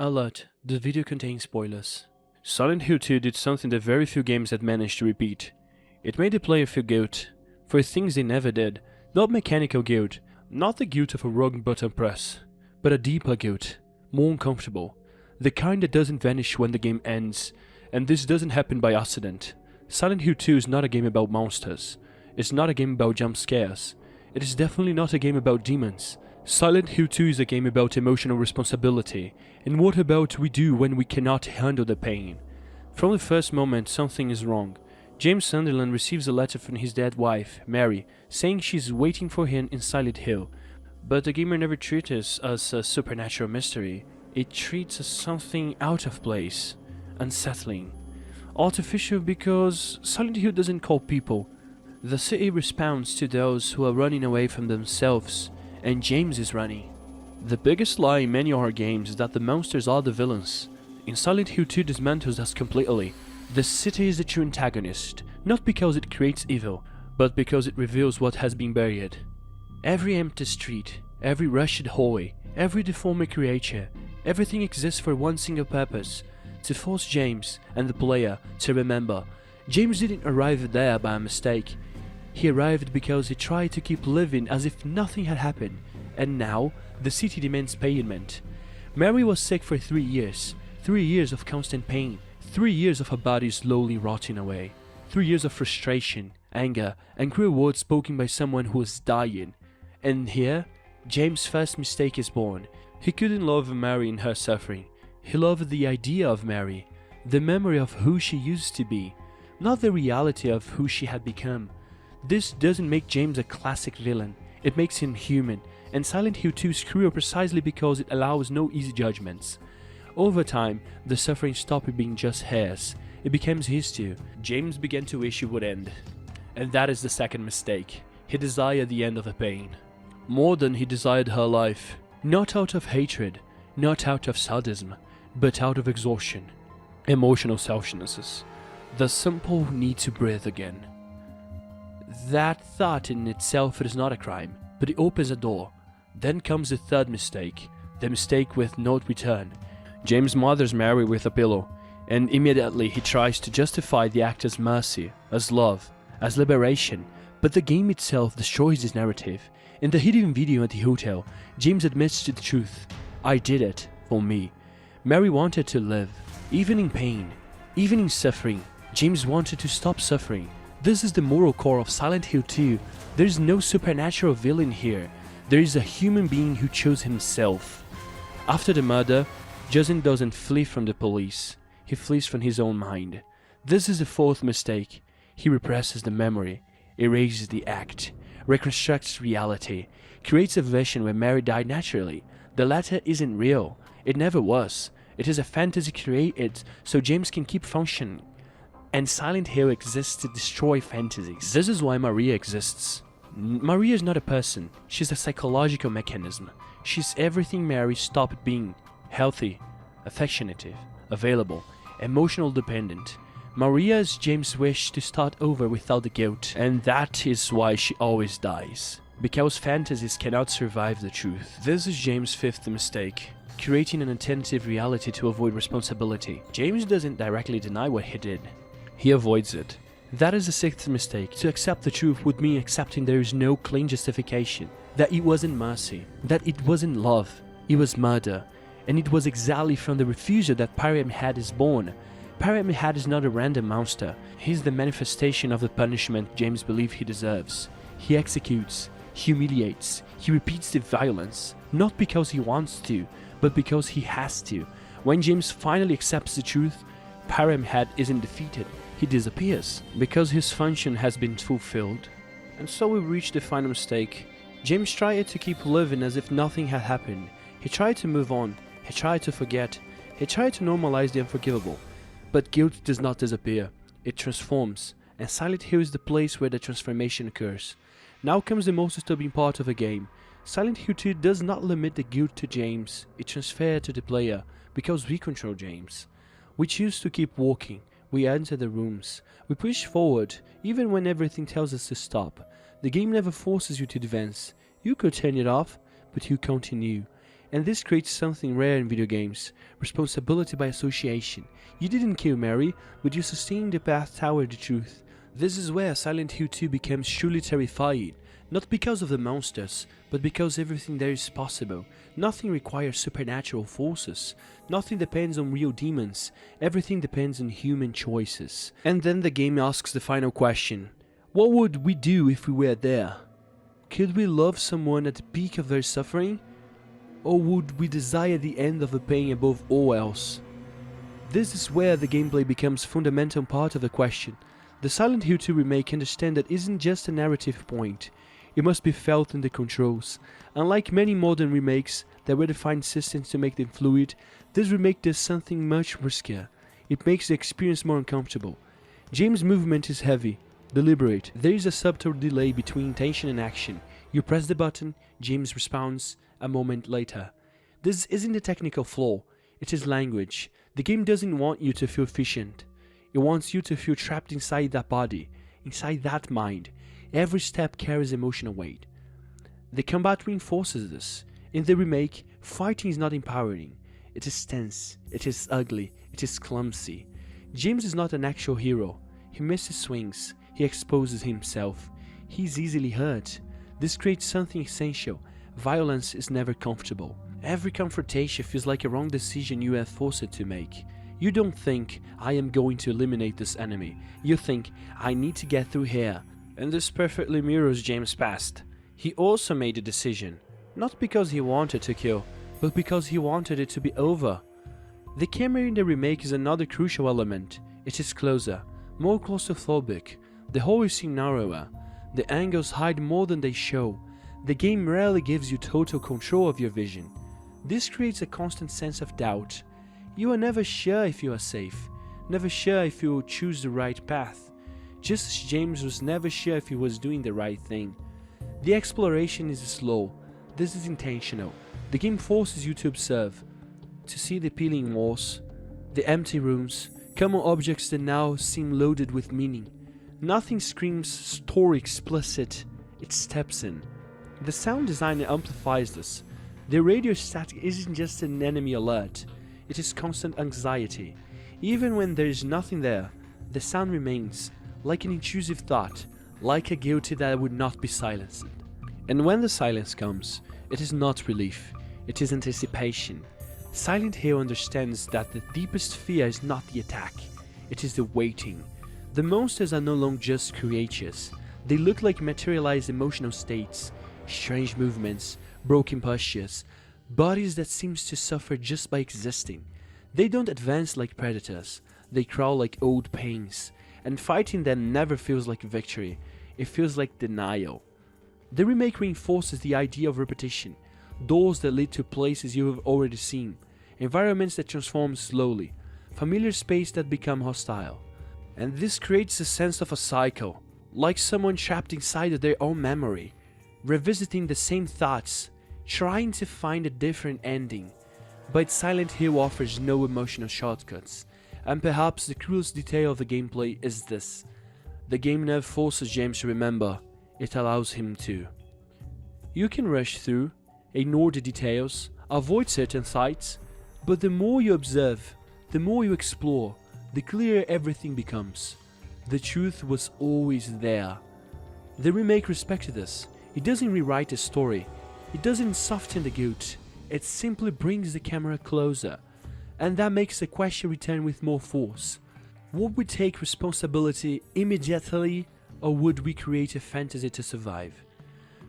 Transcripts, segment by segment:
Alert, the video contains spoilers. Silent Hill 2 did something that very few games had managed to repeat. It made the player feel guilt, for things they never did. Not mechanical guilt, not the guilt of a wrong button press, but a deeper guilt, more uncomfortable. The kind that doesn't vanish when the game ends, and this doesn't happen by accident. Silent Hill 2 is not a game about monsters. It's not a game about jump scares. It is definitely not a game about demons. Silent Hill 2 is a game about emotional responsibility, and what about we do when we cannot handle the pain. From the first moment, something is wrong. James Sunderland receives a letter from his dead wife, Mary, saying she's waiting for him in Silent Hill. But the gamer never treats us as a supernatural mystery. It treats us something out of place, unsettling, artificial, because Silent Hill doesn't call people. The city responds to those who are running away from themselves, and James is running. The biggest lie in many horror games is that the monsters are the villains. In Silent Hill 2 dismantles us completely. The city is the true antagonist, not because it creates evil, but because it reveals what has been buried. Every empty street, every rushed hallway, every deformed creature, everything exists for one single purpose: to force James and the player to remember. James didn't arrive there by a mistake. He arrived because he tried to keep living as if nothing had happened, and now the city demands payment. Mary was sick for 3 years, 3 years of constant pain, 3 years of her body slowly rotting away, 3 years of frustration, anger, and cruel words spoken by someone who was dying. And here, James' first mistake is born. He couldn't love Mary in her suffering. He loved the idea of Mary, the memory of who she used to be, not the reality of who she had become. This doesn't make James a classic villain, it makes him human, and Silent Hill 2 is cruel precisely because it allows no easy judgments. Over time, the suffering stopped being just hers, it became his too. James began to wish it would end. And that is the second mistake. He desired the end of the pain. More than he desired her life. Not out of hatred, not out of sadism, but out of exhaustion. Emotional selfishness. The simple need to breathe again. That thought in itself is not a crime, but it opens a door. Then comes the third mistake, the mistake with no return. James mothers Mary with a pillow, and immediately he tries to justify the act as mercy, as love, as liberation, but the game itself destroys this narrative. In the hidden video at the hotel, James admits to the truth. I did it, for me. Mary wanted to live, even in pain, even in suffering. James wanted to stop suffering. This is the moral core of Silent Hill 2. There is no supernatural villain here. There is a human being who chose himself. After the murder, Justin doesn't flee from the police. He flees from his own mind. This is the fourth mistake. He represses the memory, erases the act, reconstructs reality, creates a version where Mary died naturally. The latter isn't real. It never was. It is a fantasy created so James can keep functioning. And Silent Hill exists to destroy fantasies. This is why Maria exists. Maria is not a person. She's a psychological mechanism. She's everything Mary stopped being: healthy, affectionate, available, emotional dependent. Maria is James' wish to start over without the guilt, and that is why she always dies. Because fantasies cannot survive the truth. This is James' fifth mistake, creating an alternative reality to avoid responsibility. James doesn't directly deny what he did. He avoids it. That is the sixth mistake. To accept the truth would mean accepting there is no clean justification, that it wasn't mercy, that it wasn't love, it was murder. And it was exactly from the refusal that Pyramid Head is born. Pyramid Head is not a random monster. He is the manifestation of the punishment James believes he deserves. He executes, humiliates, he repeats the violence, not because he wants to, but because he has to. When James finally accepts the truth, Pyramid Head isn't defeated, he disappears, because his function has been fulfilled. And so we reach the final mistake. James tried to keep living as if nothing had happened. He tried to move on. He tried to forget. He tried to normalize the unforgivable. But guilt does not disappear. It transforms. And Silent Hill is the place where the transformation occurs. Now comes the most disturbing part of the game. Silent Hill 2 does not limit the guilt to James. It transfers to the player, because we control James. We choose to keep walking. We enter the rooms. We push forward, even when everything tells us to stop. The game never forces you to advance. You could turn it off, but you continue. And this creates something rare in video games: responsibility by association. You didn't kill Mary, but you sustained the path toward the truth. This is where Silent Hill 2 becomes truly terrifying, not because of the monsters, but because everything there is possible. Nothing requires supernatural forces, nothing depends on real demons, everything depends on human choices. And then the game asks the final question: what would we do if we were there? Could we love someone at the peak of their suffering? Or would we desire the end of the pain above all else? This is where the gameplay becomes a fundamental part of the question. The Silent Hill 2 remake understands that isn't just a narrative point, it must be felt in the controls. Unlike many modern remakes that redefine systems to make them fluid, this remake does something much riskier. It makes the experience more uncomfortable. James' movement is heavy, deliberate. There is a subtle delay between tension and action. You press the button, James responds a moment later. This isn't a technical flaw, it is language. The game doesn't want you to feel efficient. It wants you to feel trapped inside that body, inside that mind. Every step carries emotional weight. The combat reinforces this. In the remake, fighting is not empowering. It is tense, it is ugly, it is clumsy. James is not an actual hero. He misses swings, he exposes himself. He's easily hurt. This creates something essential. Violence is never comfortable. Every confrontation feels like a wrong decision you are forced to make. You don't think, I am going to eliminate this enemy. You think, I need to get through here. And this perfectly mirrors James' past. He also made a decision. Not because he wanted to kill, but because he wanted it to be over. The camera in the remake is another crucial element. It is closer, more claustrophobic. The hallways seem narrower. The angles hide more than they show. The game rarely gives you total control of your vision. This creates a constant sense of doubt. You are never sure if you are safe, never sure if you will choose the right path, just as James was never sure if he was doing the right thing. The exploration is slow. This is intentional. The game forces you to observe, to see the peeling walls, the empty rooms, common objects that now seem loaded with meaning. Nothing screams story explicit, it steps in. The sound design amplifies this. The radio static isn't just an enemy alert, it is constant anxiety. Even when there is nothing there, the sound remains, like an intrusive thought, like a guilty that would not be silenced. And when the silence comes, it is not relief, it is anticipation. Silent Hill understands that the deepest fear is not the attack, it is the waiting. The monsters are no longer just creatures, they look like materialized emotional states, strange movements, broken postures, bodies that seem to suffer just by existing. They don't advance like predators, they crawl like old pains, and fighting them never feels like victory, it feels like denial. The remake reinforces the idea of repetition, doors that lead to places you have already seen, environments that transform slowly, familiar space that become hostile. And this creates a sense of a cycle, like someone trapped inside of their own memory, revisiting the same thoughts, trying to find a different ending. But Silent Hill offers no emotional shortcuts, and perhaps the cruelest detail of the gameplay is this: the game never forces James to remember, it allows him to. You can rush through, ignore the details, avoid certain sights, but the more you observe, the more you explore, the clearer everything becomes. The truth was always there. The remake respected this. It doesn't rewrite the story, it doesn't soften the guilt, it simply brings the camera closer, and that makes the question return with more force. Would we take responsibility immediately, or would we create a fantasy to survive?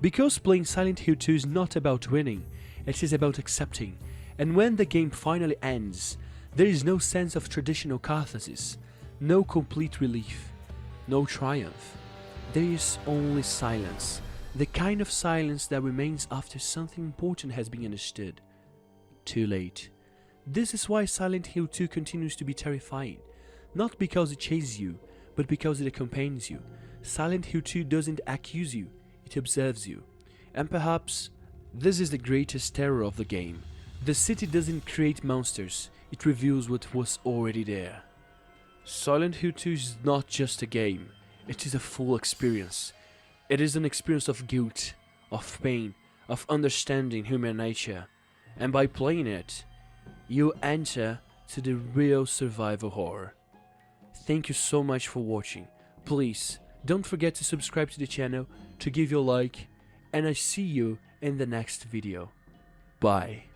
Because playing Silent Hill 2 is not about winning, it is about accepting, and when the game finally ends, there is no sense of traditional catharsis, no complete relief, no triumph. There is only silence, the kind of silence that remains after something important has been understood. Too late. This is why Silent Hill 2 continues to be terrifying, not because it chases you, but because it accompanies you. Silent Hill 2 doesn't accuse you, it observes you. And perhaps this is the greatest terror of the game. The city doesn't create monsters, it reveals what was already there. Silent Hill 2 is not just a game, it is a full experience. It is an experience of guilt, of pain, of understanding human nature. and by playing it, you enter to the real survival horror. Thank you so much for watching. Please don't forget to subscribe to the channel, to give your like, and I see you in the next video. Bye.